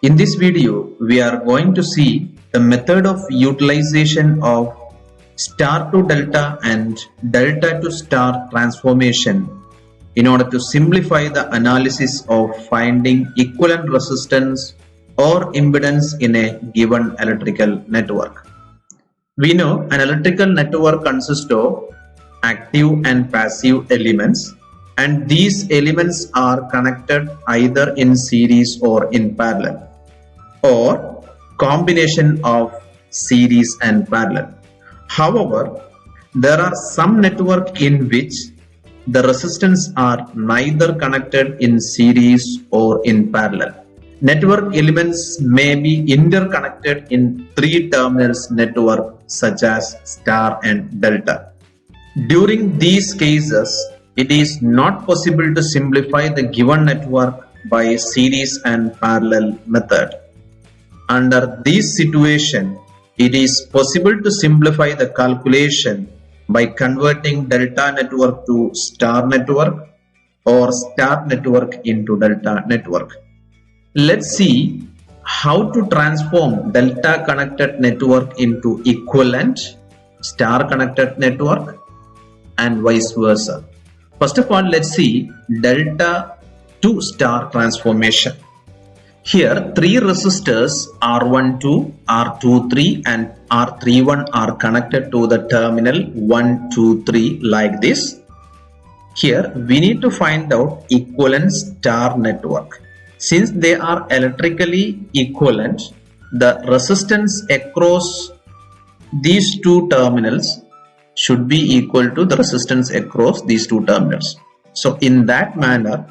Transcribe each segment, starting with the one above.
In this video, we are going to see the method of utilization of star to delta and delta to star transformation in order to simplify the analysis of finding equivalent resistance or impedance in a given electrical network. We know an electrical network consists of active and passive elements, and these elements are connected either in series or in parallel, or combination of series and parallel. However, there are some network in which the resistance are neither connected in series or in parallel. Network elements may be interconnected in three terminals network such as star and delta. During these cases, it is not possible to simplify the given network by series and parallel method. Under this situation, it is possible to simplify the calculation by converting delta network to star network or star network into delta network. Let's see how to transform delta connected network into equivalent star connected network and vice versa. First of all, let's see delta to star transformation. Here, three resistors R12, R23 and R31 are connected to the terminal 1, 2, 3 like this. Here, we need to find out equivalent star network. Since they are electrically equivalent, the resistance across these two terminals should be equal to the resistance across these two terminals. So in that manner,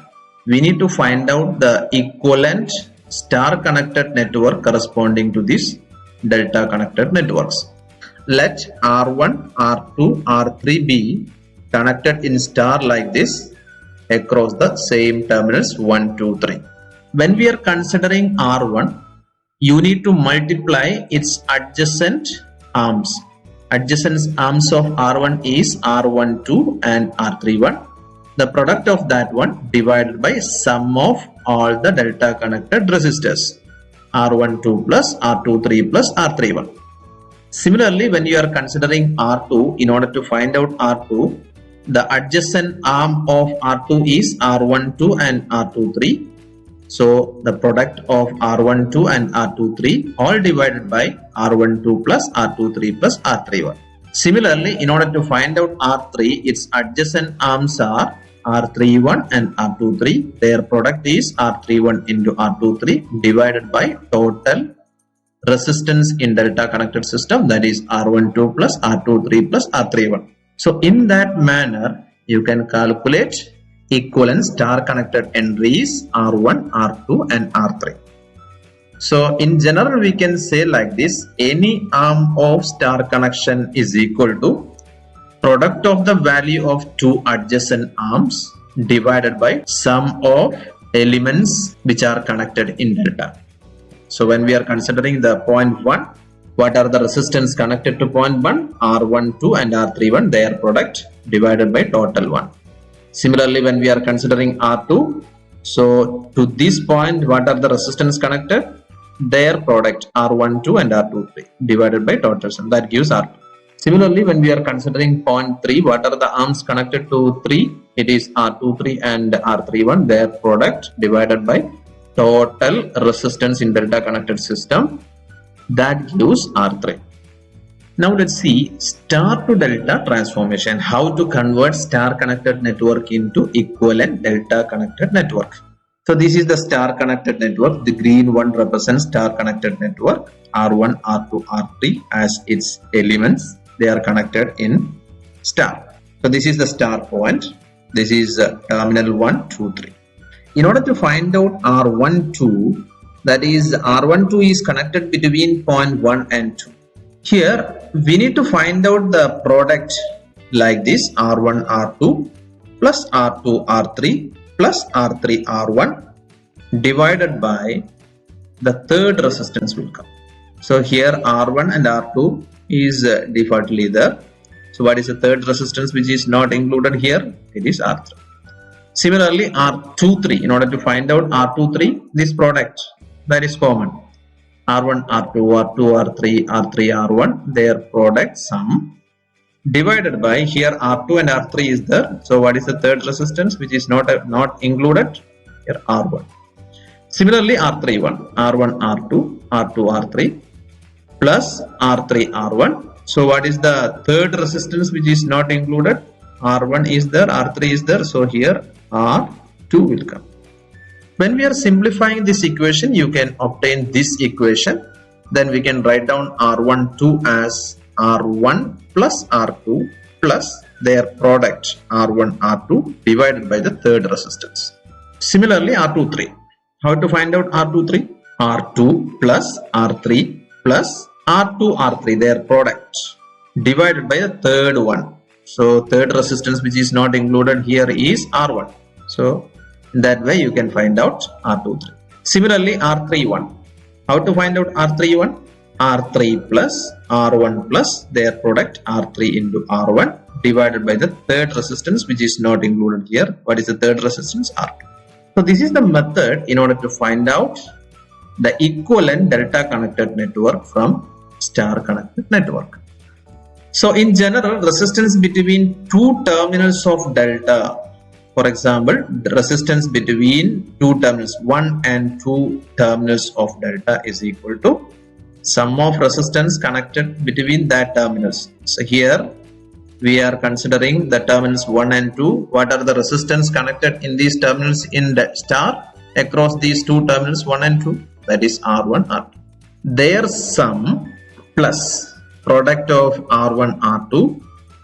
we need to find out the equivalent star connected network corresponding to these delta connected networks. Let R1, R2, R3 be connected in star like this across the same terminals 1, 2, 3. When we are considering R1, you need to multiply its adjacent arms. Adjacent arms of R1 is R12 and R31. The product of that one divided by sum of all the delta connected resistors R12 plus R23 plus R31. Similarly, when you are considering R2, in order to find out R2, the adjacent arm of R2 is R12 and R23. So the product of R12 and R23 all divided by R12 plus R23 plus R31. Similarly, in order to find out R3, its adjacent arms are R31 and R23. Their product is R31 into R23 divided by total resistance in delta connected system, that is R12 plus R23 plus R31. So in that manner, you can calculate equivalent star connected entries R1, R2 and R3. So in general, we can say like this: any arm of star connection is equal to product of the value of two adjacent arms divided by sum of elements which are connected in delta. So when we are considering the point 1, what are the resistance connected to point 1? R12 and R31, their product divided by total 1. Similarly, when we are considering R2, so to this point, what are the resistance connected? Their product R12 and R23 divided by total sum, that gives R2. Similarly, when we are considering point 3, what are the arms connected to 3? It is R23 and R31, their product divided by total resistance in delta connected system, that gives R3. Now let's see star to delta transformation, how to convert star connected network into equivalent delta connected network. So this is the star connected network. The green one represents star connected network. R1, R2, R3 as its elements. They are connected in star. So this is the star point. This is terminal 1, 2, 3. In order to find out R12, that is R12 is connected between point 1 and 2. Here we need to find out the product like this: R1, R2 plus R2, R3 plus R3, R1 divided by the third resistance will come. So here R1 and R2 is defaultly there. So what is the third resistance which is not included here? It is R3. Similarly, R23, in order to find out R23, this product That is common. R1, R2, R2, R3, R3, R1, their product sum divided by, here R2 and R3 is there. So what is the third resistance which is not included? Here R1. Similarly R31, R1, R2, R2, R3 plus R3, R1. So what is the third resistance which is not included? R1 is there, R3 is there. So here R2 will come. When we are simplifying this equation, you can obtain this equation. Then we can write down R12 as R1 plus R2 plus their product R1, R2 divided by the third resistance. Similarly R23. How to find out R23? R2 plus R3 plus R2, R3, their product divided by the third one. So third resistance which is not included here is R1. So in that way you can find out R23. Similarly R31. How to find out R31? R3 plus R1 plus their product R3 into R1 divided by the third resistance which is not included here. What is the third resistance? R2. So this is the method in order to find out the equivalent delta connected network from star connected network. So in general, resistance between two terminals of delta, for example, the resistance between two terminals, 1 and 2 terminals of delta is equal to sum of resistance connected between that terminals. So here we are considering the terminals 1 and 2. What are the resistance connected in these terminals in the star across these two terminals 1 and 2? That is R1, R2. Their sum plus product of R1, R2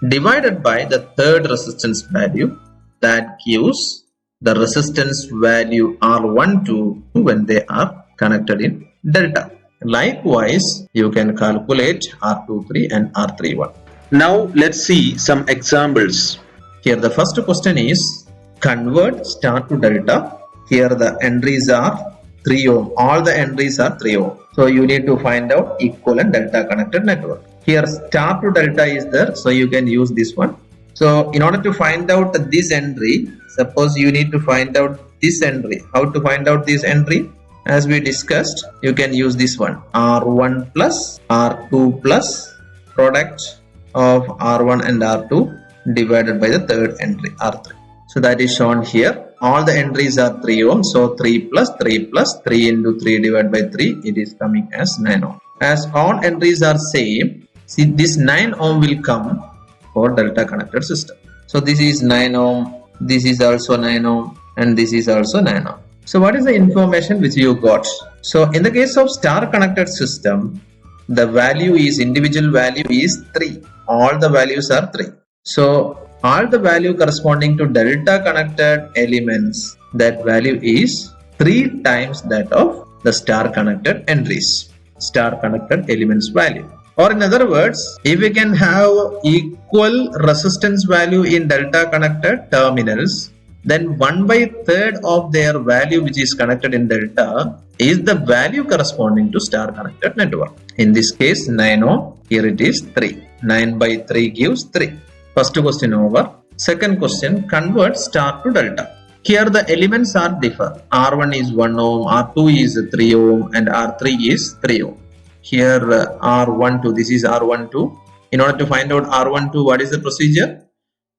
divided by the third resistance value, that gives the resistance value R12 when they are connected in delta. Likewise, you can calculate R23 and R31. Now let's see some examples. Here the first question is convert star to delta. Here the entries are 3 ohm. All the entries are 3 ohm. So you need to find out equivalent delta connected network. Here star to delta is there. So you can use this one. So in order to find out this entry, suppose you need to find out this entry. How to find out this entry? As we discussed, you can use this one. R1 plus R2 plus product of R1 and R2 divided by the third entry R3. So that is shown here. All the entries are 3 ohm. So 3 plus 3 plus 3 into 3 divided by 3. It is coming as 9 ohm. As all entries are same, see this 9 ohm will come for delta connected system. So this is 9 ohm. This is also 9 ohm. And this is also 9 ohm. So what is the information which you got? So in the case of star connected system, the value is individual value is 3. All the values are 3. So all the value corresponding to delta connected elements, that value is 3 times that of the star connected entries, star connected elements value. Or in other words, if we can have equal resistance value in delta connected terminals, then 1/3 of their value which is connected in delta is the value corresponding to star connected network. In this case 9 ohm, here it is 3. 9/3 gives 3. First question over. Second question, convert star to delta. Here the elements are differ. R1 is 1 ohm, R2 is 3 ohm and R3 is 3 ohm. Here R12, this is R12. In order to find out R12, what is the procedure?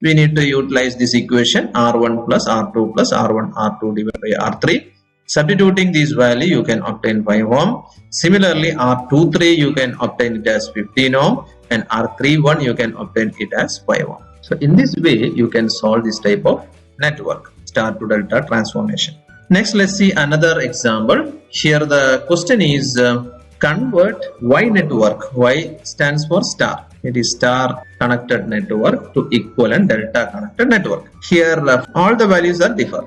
We need to utilize this equation R1 plus R2 plus R1 R2 divided by R3. Substituting this value, you can obtain 5 ohm. Similarly, R23 you can obtain it as 15 ohm and R31 you can obtain it as 5 ohm. So in this way, you can solve this type of network, star to delta transformation. Next, let's see another example. Here the question is convert Y network. Y stands for star. It is star connected network to equivalent delta connected network. Here all the values are differ.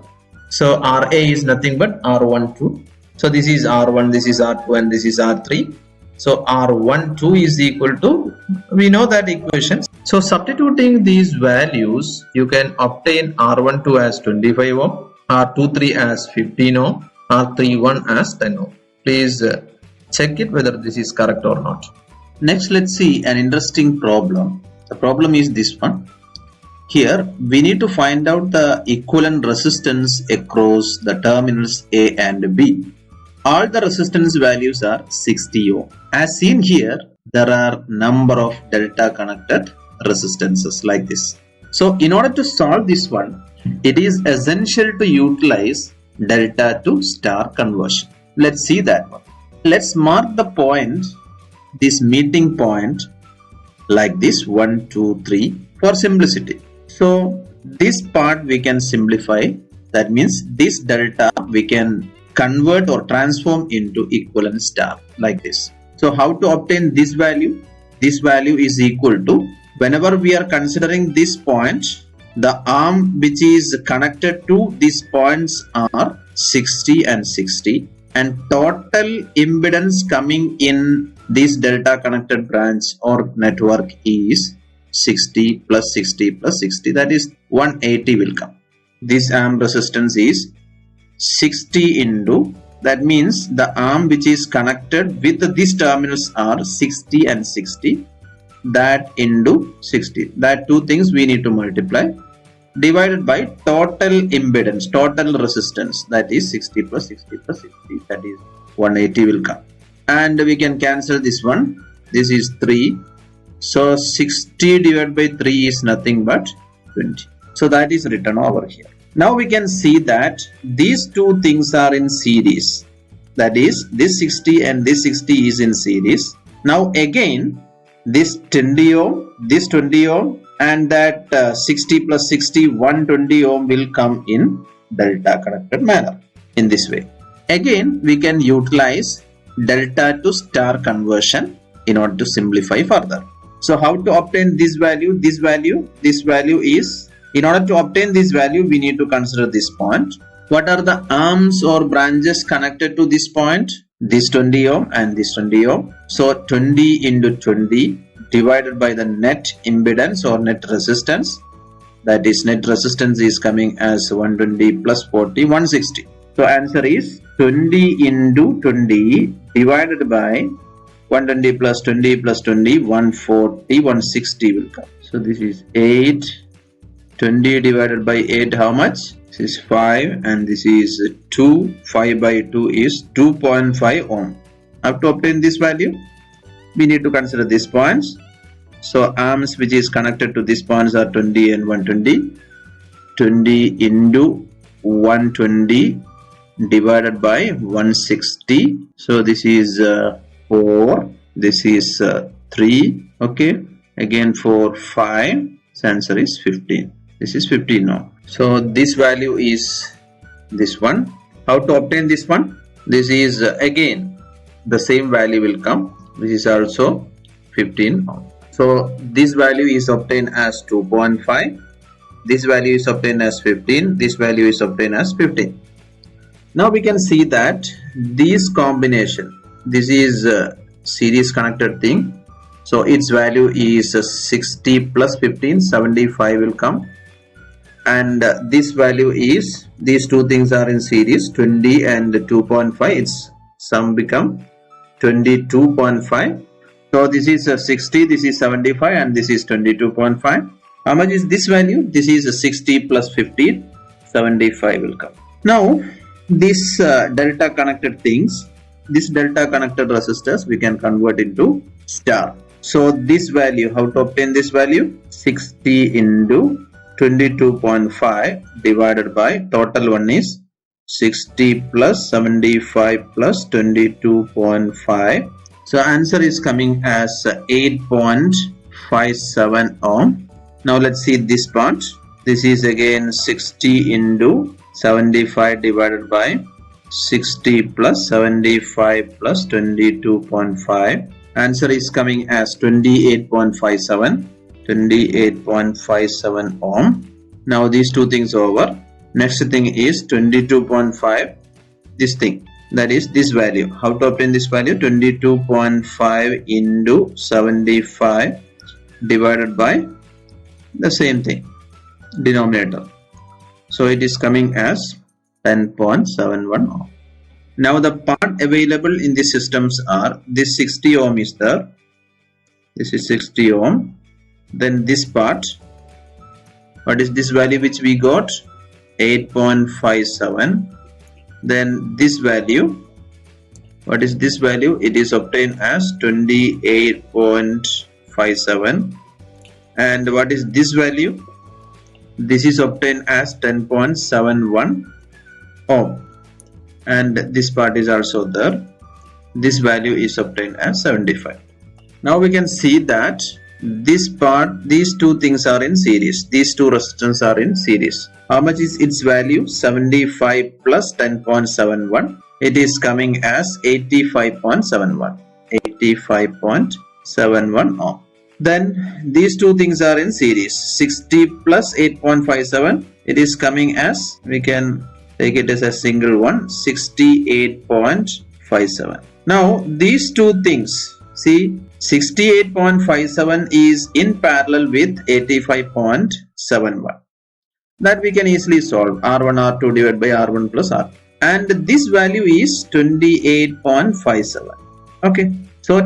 So RA is nothing but R12. So this is R1, this is R2 and this is R3. So R12 is equal to, we know that equation. So substituting these values, you can obtain R12 as 25 ohm, R23 as 15 ohm, R31 as 10 ohm. Please check it whether this is correct or not. Next, let's see an interesting problem. The problem is this one. Here we need to find out the equivalent resistance across the terminals A and B. All the resistance values are 60 ohm. As seen here, there are number of delta connected resistances like this. So in order to solve this one, it is essential to utilize delta to star conversion. Let's see that one. Let's mark the point, this meeting point, like this 1, 2, 3 for simplicity. So this part we can simplify. That means this delta we can convert or transform into equivalent star like this. So how to obtain this value? This value is equal to, whenever we are considering this point, the arm which is connected to these points are 60 and 60, and total impedance coming in this delta connected branch or network is 60 plus 60 plus 60, that is 180 will come. This arm resistance is 60 into, that means the arm which is connected with these terminals are 60 and 60, that into 60, that two things we need to multiply, divided by total impedance, total resistance, that is 60 plus 60 plus 60, that is 180 will come. And we can cancel this one, this is 3, so 60 divided by 3 is nothing but 20. So that is written over here. Now we can see that these two things are in series, that is this 60 and this 60 is in series. Now again this 20 ohm, this 20 ohm, and that 60 plus 60, 120 ohm will come in delta connected manner in this way. Again we can utilize delta to star conversion in order to simplify further. So how to obtain this value? This value is, in order to obtain this value we need to consider this point. What are the arms or branches connected to this point? This 20 ohm and this 20 ohm. So 20 into 20 divided by the net impedance or net resistance, that is net resistance is coming as 120 plus 40, 160. So answer is 20 into 20 divided by 120 plus 20 plus 20, 140, 160 will come. So this is 8, 20 divided by 8, how much? This is 5 and this is 2, 5 by 2 is 2.5 ohm. How to obtain this value? We need to consider these points. So arms which is connected to these points are 20 and 120. 20 into 120 divided by 160. So this is 4, this is 3, okay, again 4, 5, so answer is 15. This is 15 now. So this value is this one. How to obtain this one? This is again the same value will come. This is also 15 now. So this value is obtained as 2.5. This value is obtained as 15. This value is obtained as 15. Now we can see that this combination, this is a series connected thing. So its value is 60 plus 15, 75 will come. And this value is, these two things are in series, 20 and 2.5, its sum become 22.5. So this is 60, this is 75 and this is 22.5. How much is this value? This is 60 plus 15, 75 will come. Now this delta connected things, this delta connected resistors we can convert into star. So this value, how to obtain this value? 60 into 22.5 divided by, total one is 60 plus 75 plus 22.5. So answer is coming as 8.57 ohm. Now let's see this part. This is again 60 into 75 divided by 60 plus 75 plus 22.5. Answer is coming as 28.57. 28.57 ohm. Now these two things over. Next thing is 22.5. This thing, that is this value. How to obtain this value? 22.5 into 75 divided by the same thing, denominator. So it is coming as 10.71 ohm. Now the part available in the systems are, this 60 ohm is there. This is 60 ohm. Then this part, what is this value which we got? 8.57. Then this value What is this value? It is obtained as 28.57. And what is this value? This is obtained as 10.71 ohm. And this part is also there. This value is obtained as 75. Now we can see that this part, these two things are in series. These two resistors are in series. How much is its value? 75 plus 10.71. It is coming as 85.71. 85.71 ohm. Then these two things are in series. 60 plus 8.57. It is coming as, we can take it as a single one, 68.57. Now these two things, see, 68.57 is in parallel with 85.71. That we can easily solve. R1 R2 divided by R1 plus R2. And this value is 28.57. Okay. So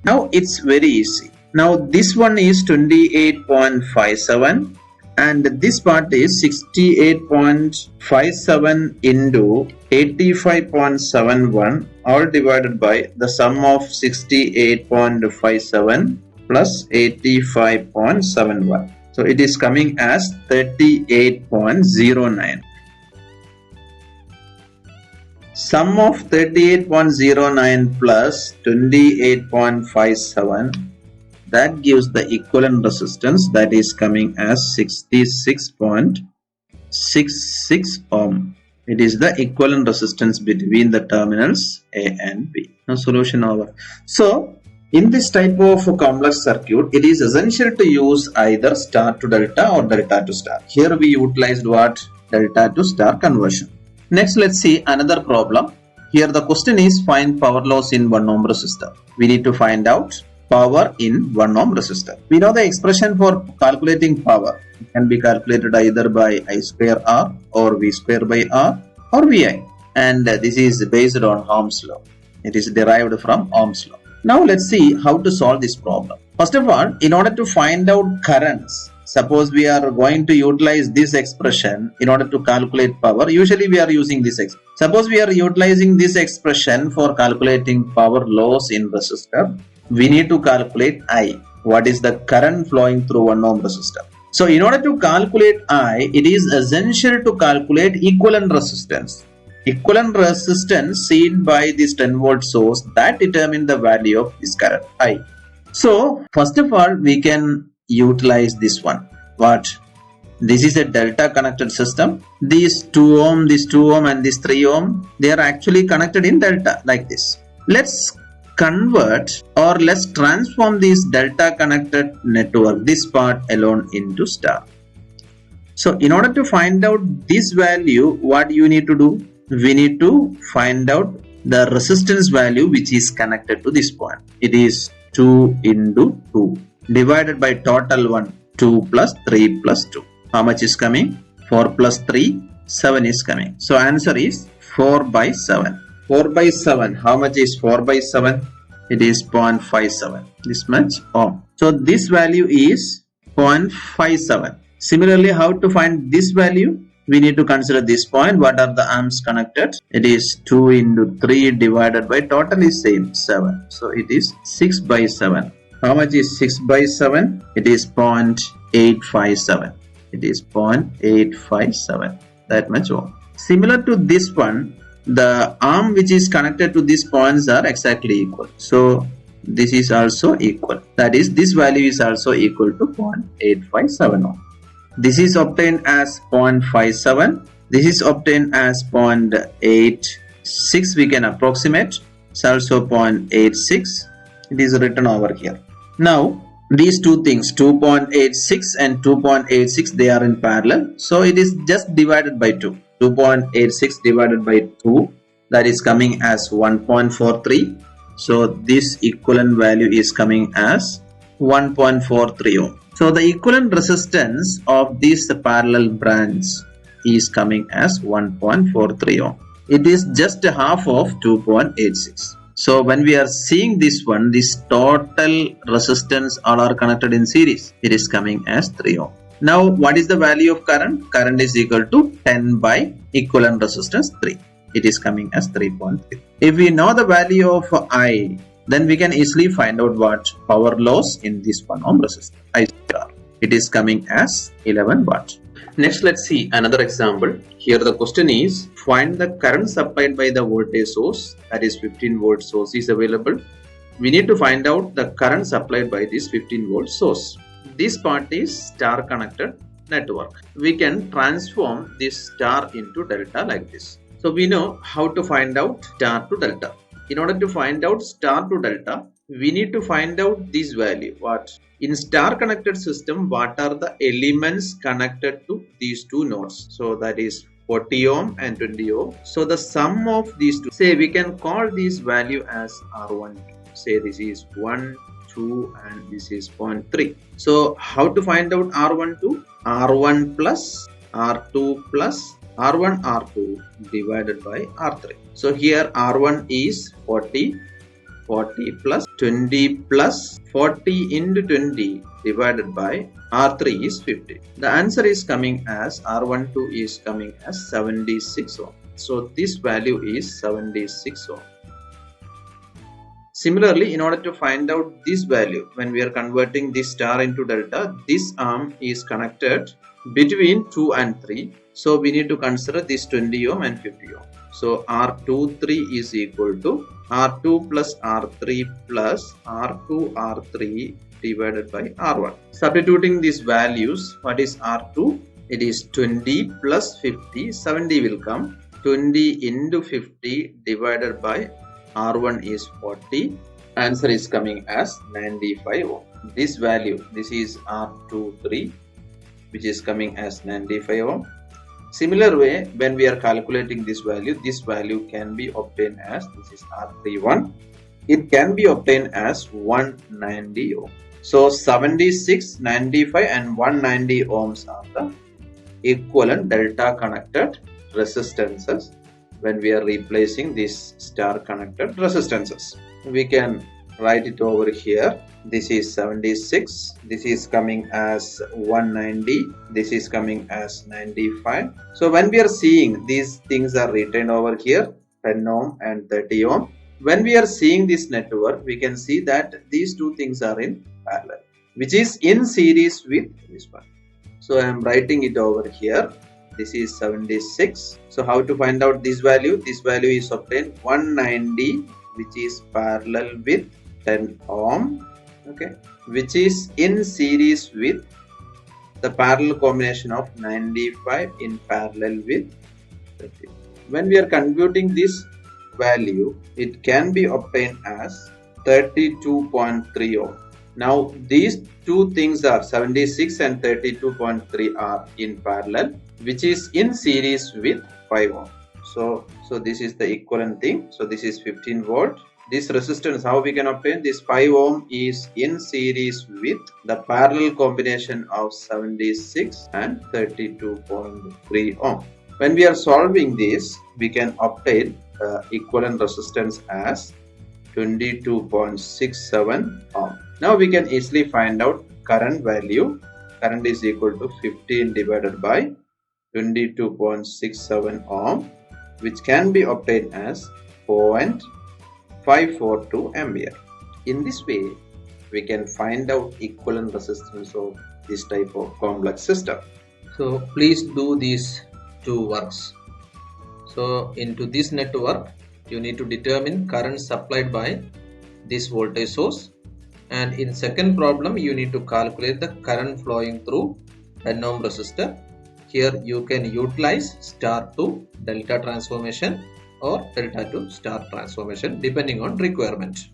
now it's very easy. Now this one is 28.57 and this part is 68.57 into 85.71 all divided by the sum of 68.57 plus 85.71. So it is coming as 38.09. Sum of 38.09 plus 28.57, that gives the equivalent resistance, that is coming as 66.66 ohm. It is the equivalent resistance between the terminals A and B. Now solution over. So in this type of complex circuit, it is essential to use either star to delta or delta to star. Here we utilized what? Delta to star conversion. Next, let's see another problem. Here the question is find power loss in 1 ohm resistor. We need to find out power in 1 ohm resistor. We know the expression for calculating power. It can be calculated either by I square R or V square by R or VI. And this is based on Ohm's law. It is derived from Ohm's law. Now let's see how to solve this problem. First of all, in order to find out currents, suppose we are going to utilize this expression in order to calculate power. Usually we are using this expression. Suppose we are utilizing this expression for calculating power loss in resistor. We need to calculate I. What is the current flowing through 1 ohm resistor? So in order to calculate I, it is essential to calculate equivalent resistance. Equivalent resistance seen by this 10 volt source that determine the value of this current I. So first of all, we can utilize this one. What? This is a delta connected system. These 2 ohm, this 2 ohm and this 3 ohm, they are actually connected in delta like this. Let's convert or let's transform this delta connected network, this part alone, into star. So in order to find out this value, what you need to do? We need to find out the resistance value which is connected to this point. It is 2 into 2 divided by total one, 2 plus 3 plus 2. How much is coming? 4 plus 3, 7 is coming. So answer is 4 by 7. 4 by 7. How much is 4 by 7? It is 0.57. This much ohm. So this value is 0.57. Similarly, how to find this value? We need to consider this point. What are the amps connected? It is 2 into 3 divided by total is same, 7. So it is 6 by 7. How much is 6 by 7? It is 0.857. It is 0.857. That much ohm. Similar to this one, the arm which is connected to these points are exactly equal. So this is also equal. That is, this value is also equal to 0.857 ohm. This is obtained as 0.57. This is obtained as 0.86. We can approximate. It's also 0.86. It is written over here. Now these two things, 2.86 and 2.86, they are in parallel. So it is just divided by 2. 2.86 divided by 2, that is coming as 1.43. So this equivalent value is coming as 1.43 ohm. So the equivalent resistance of this parallel branch is coming as 1.43 ohm. It is just half of 2.86. So when we are seeing this one, this total resistance all are connected in series. It is coming as 3 ohm. Now what is the value of current? Current is equal to 10 by equivalent resistance 3. it is coming as 3.3. If we know the value of I, then we can easily find out what power loss in this 1 ohm resistor, I star. It is coming as 11 watts. Next, let's see another example. Here the question is, find the current supplied by the voltage source, that is 15 volt source is available. We need to find out the current supplied by this 15 volt source. This part is star connected network. We can transform this star into delta like this. So we know how to find out star to delta. In order to find out star to delta, we need to find out this value. What? In star connected system, what are the elements connected to these two nodes? So that is 40 ohm and 20 ohm. So the sum of these two, say we can call this value as R1. Say this is 1, 2 and this is 0.3. So how to find out R12? R1 plus R2 plus R1 R2 divided by R3. So here R1 is 40 plus 20 plus 40 into 20 divided by R3 is 50. The answer is coming as R12 is coming as 76 ohm. So this value is 76 ohm. Similarly, in order to find out this value, when we are converting this star into delta, this arm is connected between 2 and 3. So we need to consider this 20 ohm and 50 ohm. So R23 is equal to R2 plus R3 plus R2 R3 divided by R1. Substituting these values, what is R2? It is 20 plus 50, 70 will come. 20 into 50 divided by R1 is 40. Answer is coming as 95 ohm. This value, this is R23, which is coming as 95 ohm. Similar way, when we are calculating this value can be obtained as, this is R31. It can be obtained as 190 ohm. So 76, 95 and 190 ohms are the equivalent delta connected resistances when we are replacing these star connected resistances. We can write it over here. This is 76, this is coming as 190, this is coming as 95. So when we are seeing these things are written over here, 10 ohm and 30 ohm. When we are seeing this network, we can see that these two things are in parallel, which is in series with this one. So I am writing it over here. This is 76. So how to find out this value? This value is obtained 190, which is parallel with 10 ohm, okay, which is in series with the parallel combination of 95 in parallel with 30. When we are computing this value, it can be obtained as 32.3 ohm. Now these two things are 76 and 32.3 are in parallel, which is in series with 5 ohm. So this is the equivalent thing. So this is 15 volt. This resistance, how we can obtain this 5 ohm is in series with the parallel combination of 76 and 32.3 ohm. When we are solving this, we can obtain the equivalent resistance as 22.67 ohm. Now we can easily find out current value. Current is equal to 15 divided by 22.67 ohm, which can be obtained as 0.542 ampere. In this way, we can find out equivalent resistance of this type of complex system. So please do these two works. So into this network, you need to determine current supplied by this voltage source, and in second problem you need to calculate the current flowing through 10 ohm resistor. Here you can utilize star to delta transformation or delta to star transformation depending on requirement.